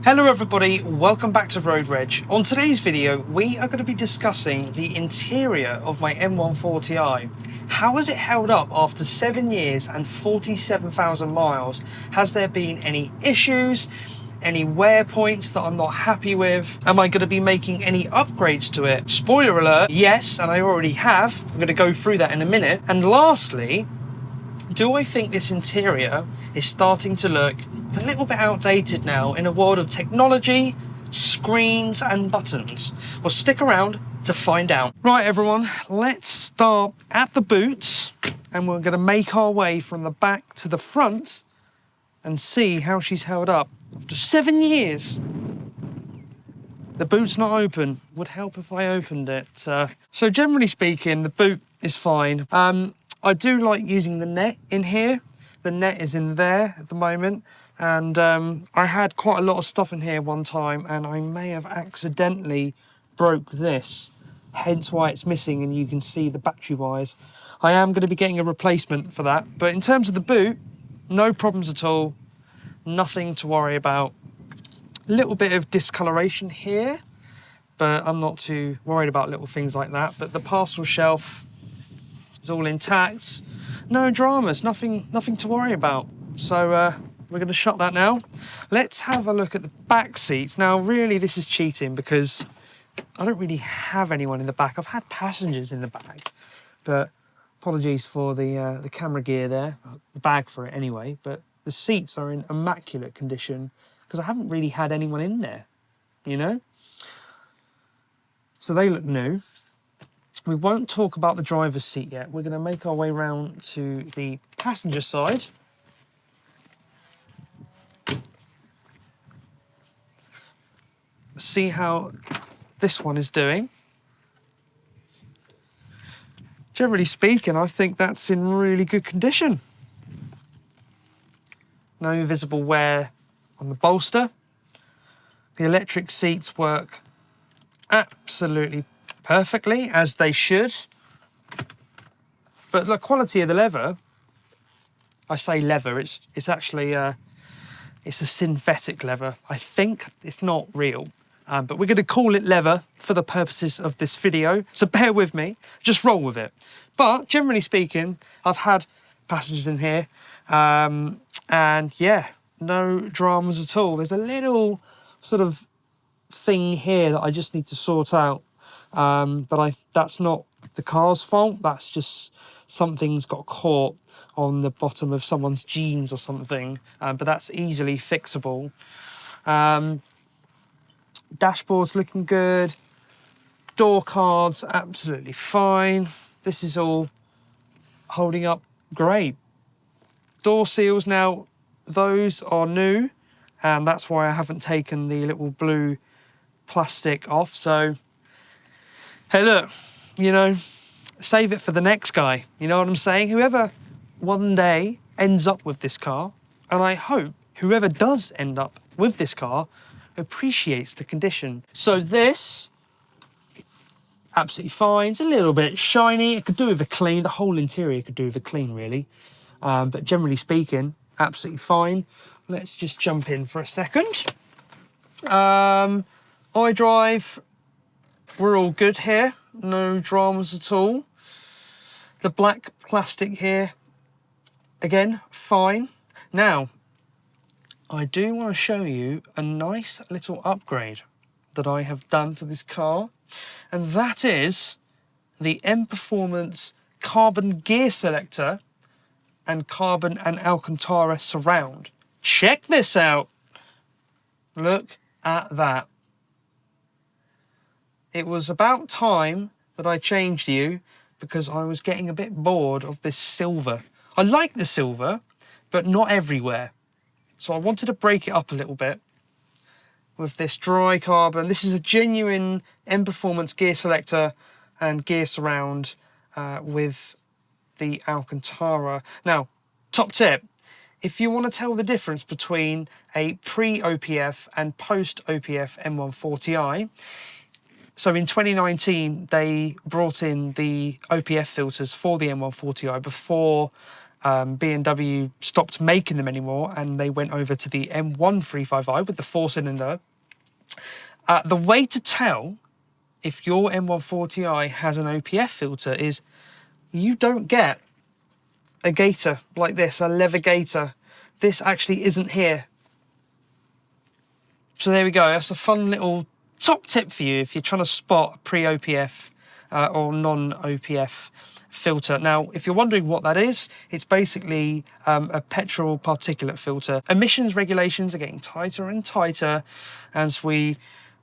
Hello everybody, welcome back to Road Reg. On today's video, we are going to be discussing the interior of my M140i. How has it held up after 7 years and 47,000 miles? Has there been any issues? Any wear points that I'm not happy with? Am I going to be making any upgrades to it? Spoiler alert, yes, and I already have. I'm going to go through that in a minute. And lastly, do I think this interior is starting to look a little bit outdated now in a world of technology, screens and buttons? Well, stick around to find out. Right everyone, let's start at the boots and we're going to make our way from the back to the front and see how she's held up. After 7 years, the boot's not open. Would help if I opened it. So generally speaking, the boot is fine. I do like using the net in here. The net is in there at the moment. And I had quite a lot of stuff in here one time and I may have accidentally broke this. Hence why it's missing and you can see the battery wires. I am going to be getting a replacement for that. But in terms of the boot, no problems at all. Nothing to worry about. A little bit of discoloration here, but I'm not too worried about little things like that. But the parcel shelf is all intact. No dramas, nothing to worry about. So we're going to shut that now. Let's have a look at the back seats. Now, really, this is cheating because I don't really have anyone in the back. I've had passengers in the back, but apologies for the camera gear there, the bag for it anyway. But the seats are in immaculate condition because I haven't really had anyone in there, you know? So they look new. We won't talk about the driver's seat yet. We're going to make our way round to the passenger side. See how this one is doing. Generally speaking, I think that's in really good condition. No visible wear on the bolster. The electric seats work absolutely perfectly, as they should. But the quality of the leather, I say leather, it's actually it's a synthetic leather. I think it's not real, but we're going to call it leather for the purposes of this video. So bear with me, just roll with it. But generally speaking, I've had passengers in here, and yeah, no dramas at all. There's a little sort of thing here that I just need to sort out. But that's not the car's fault. That's just something's got caught on the bottom of someone's jeans or something. But that's easily fixable. Dashboard's looking good. Door cards, absolutely fine. This is all holding up great. Door seals now, those are new. And that's why I haven't taken the little blue plastic off. So hey, look, you know, save it for the next guy. You know what I'm saying? Whoever one day ends up with this car, and I hope whoever does end up with this car appreciates the condition. So this, absolutely fine. It's a little bit shiny. It could do with a clean. The whole interior could do with a clean, really. But generally speaking, absolutely fine. Let's just jump in for a second. iDrive. We're all good here, no dramas at all. The black plastic here, again, fine. Now, I do want to show you a nice little upgrade that I have done to this car, and that is the M Performance carbon gear selector and carbon and Alcantara surround. Check this out. Look at that. It was about time that I changed you because I was getting a bit bored of this silver. I like the silver, but not everywhere. So I wanted to break it up a little bit with this dry carbon. This is a genuine M Performance gear selector and gear surround with the Alcantara. Now, top tip, if you want to tell the difference between a pre-OPF and post-OPF M140i, so in 2019, they brought in the OPF filters for the M140i before BMW stopped making them anymore and they went over to the M135i with the 4-cylinder. The way to tell if your M140i has an OPF filter is you don't get a gaiter like this, a leather gaiter. This actually isn't here. So there we go. That's a fun little top tip for you if you're trying to spot a pre-OPF or non-OPF filter. Now, if you're wondering what that is, it's basically a petrol particulate filter. Emissions regulations are getting tighter and tighter as we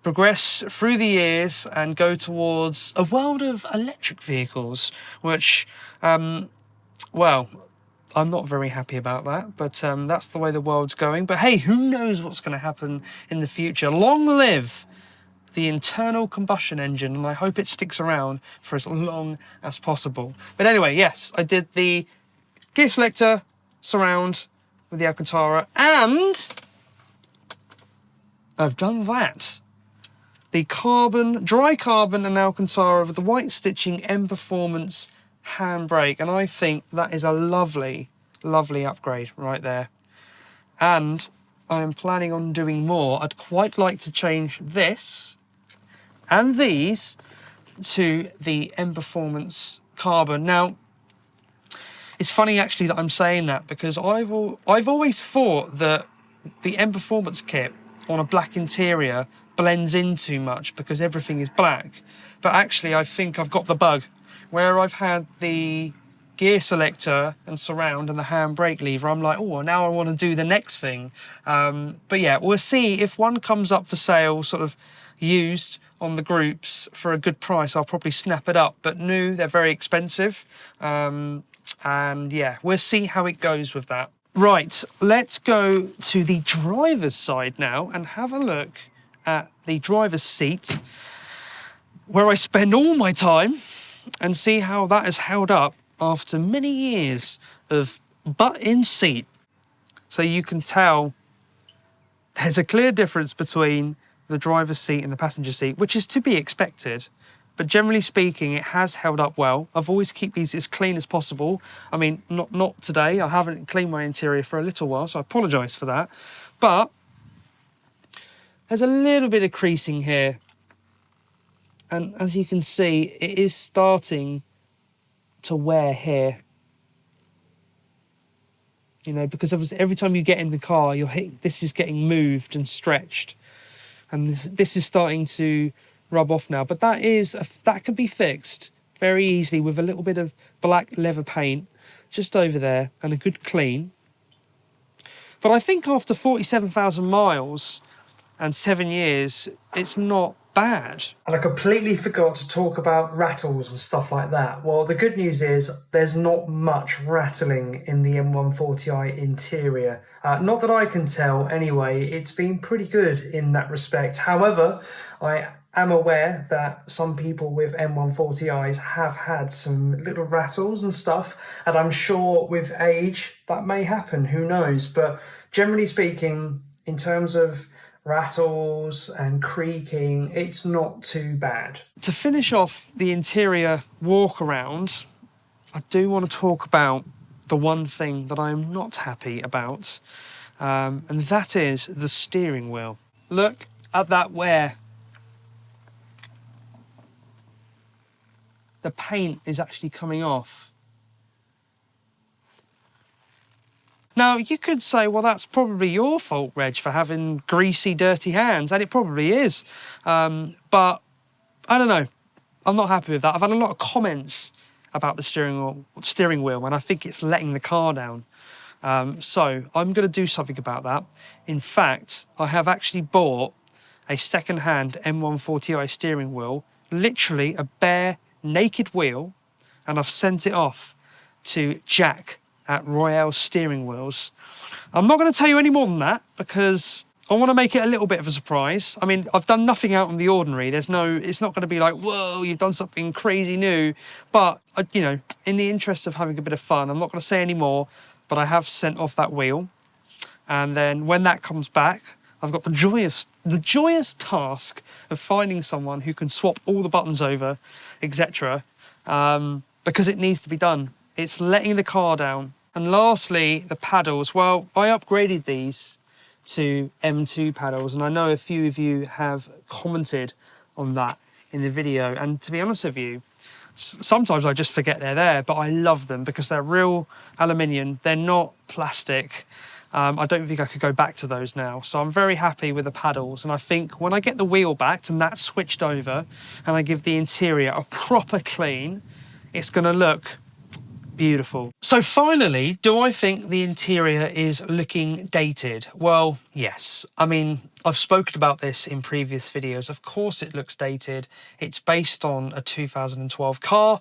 progress through the years and go towards a world of electric vehicles, which, well, I'm not very happy about that, but that's the way the world's going. But hey, who knows what's going to happen in the future? Long live the internal combustion engine, and I hope it sticks around for as long as possible. But anyway, yes, I did the gear selector surround with the Alcantara, and I've done that. The carbon, dry carbon and Alcantara with the white stitching M Performance handbrake, and I think that is a lovely, lovely upgrade right there. And I am planning on doing more. I'd quite like to change this and these to the M Performance carbon. Now, it's funny actually that I'm saying that, because I've always thought that the M Performance kit on a black interior blends in too much because everything is black. But actually, I think I've got the bug. Where I've had the gear selector and surround and the handbrake lever, I'm like, oh, now I want to do the next thing. But yeah, we'll see if one comes up for sale, sort of used on the groups for a good price. I'll probably snap it up. But new, they're very expensive. And yeah, we'll see how it goes with that. Right, let's go to the driver's side now and have a look at the driver's seat, where I spend all my time, and see how that has held up after many years of butt in seat. So you can tell there's a clear difference between the driver's seat and the passenger seat, which is to be expected. But generally speaking, it has held up well. I've always keep these as clean as possible. I mean, not today. I haven't cleaned my interior for a little while, so I apologise for that. But there's a little bit of creasing here. And as you can see, it is starting to wear here. You know, because obviously every time you get in the car, this is getting moved and stretched. And this is starting to rub off now. But that can be fixed very easily with a little bit of black leather paint just over there and a good clean. But I think after 47,000 miles and 7 years, it's not bad. And I completely forgot to talk about rattles and stuff like that. Well, the good news is there's not much rattling in the M140i interior. Not that I can tell anyway. It's been pretty good in that respect. However, I am aware that some people with M140i's have had some little rattles and stuff, and I'm sure with age that may happen, who knows. But generally speaking, in terms of rattles and creaking, it's not too bad. To finish off the interior walk around, I do want to talk about the one thing that I'm not happy about, and that is the steering wheel. Look at that wear. The paint is actually coming off. Now, you could say, well, that's probably your fault, Reg, for having greasy, dirty hands, and it probably is. But I don't know. I'm not happy with that. I've had a lot of comments about the steering wheel, and I think it's letting the car down. So I'm going to do something about that. In fact, I have actually bought a second-hand M140i steering wheel, literally a bare, naked wheel, and I've sent it off to Jack at Royale Steering Wheels. I'm not going to tell you any more than that because I want to make it a little bit of a surprise. I mean, I've done nothing out of the ordinary. It's not going to be like, whoa, you've done something crazy new. But, you know, in the interest of having a bit of fun, I'm not going to say any more, but I have sent off that wheel. And then when that comes back, I've got the joyous task of finding someone who can swap all the buttons over, etc. Because it needs to be done. It's letting the car down. And lastly, the paddles. Well, I upgraded these to M2 paddles, and I know a few of you have commented on that in the video. And to be honest with you, sometimes I just forget they're there, but I love them because they're real aluminium. They're not plastic. I don't think I could go back to those now. So I'm very happy with the paddles. And I think when I get the wheel back and that's switched over and I give the interior a proper clean, it's going to look beautiful. So finally, do I think the interior is looking dated? Well, yes. I mean, I've spoken about this in previous videos. Of course it looks dated. It's based on a 2012 car.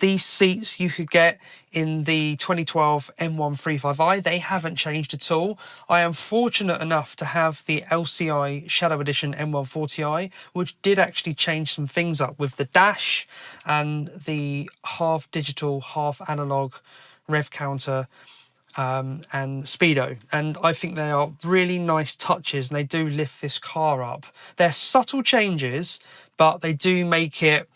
These seats you could get in the 2012 M145i, they haven't changed at all. I am fortunate enough to have the LCI Shadow Edition M140i, which did actually change some things up with the dash and the half digital, half analog rev counter and speedo, and I think they are really nice touches and they do lift this car up. They're subtle changes, but they do make it,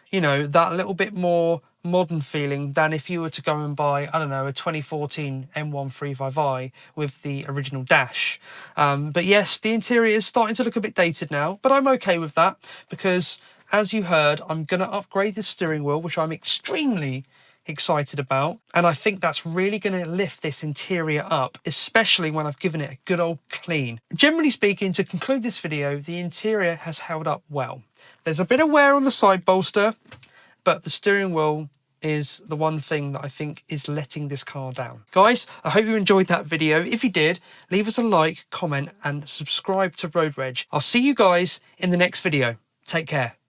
you know, that little bit more modern feeling than if you were to go and buy, I don't know, a 2014 M135i with the original dash. But yes, the interior is starting to look a bit dated now, but I'm okay with that because, as you heard, I'm going to upgrade the steering wheel, which I'm extremely excited about, and I think that's really going to lift this interior up, especially when I've given it a good old clean. Generally speaking, to conclude this video, the interior has held up well. There's a bit of wear on the side bolster, but the steering wheel is the one thing that I think is letting this car down. Guys, I hope you enjoyed that video. If you did, leave us a like, comment, and subscribe to Road Reg. I'll see you guys in the next video. Take care.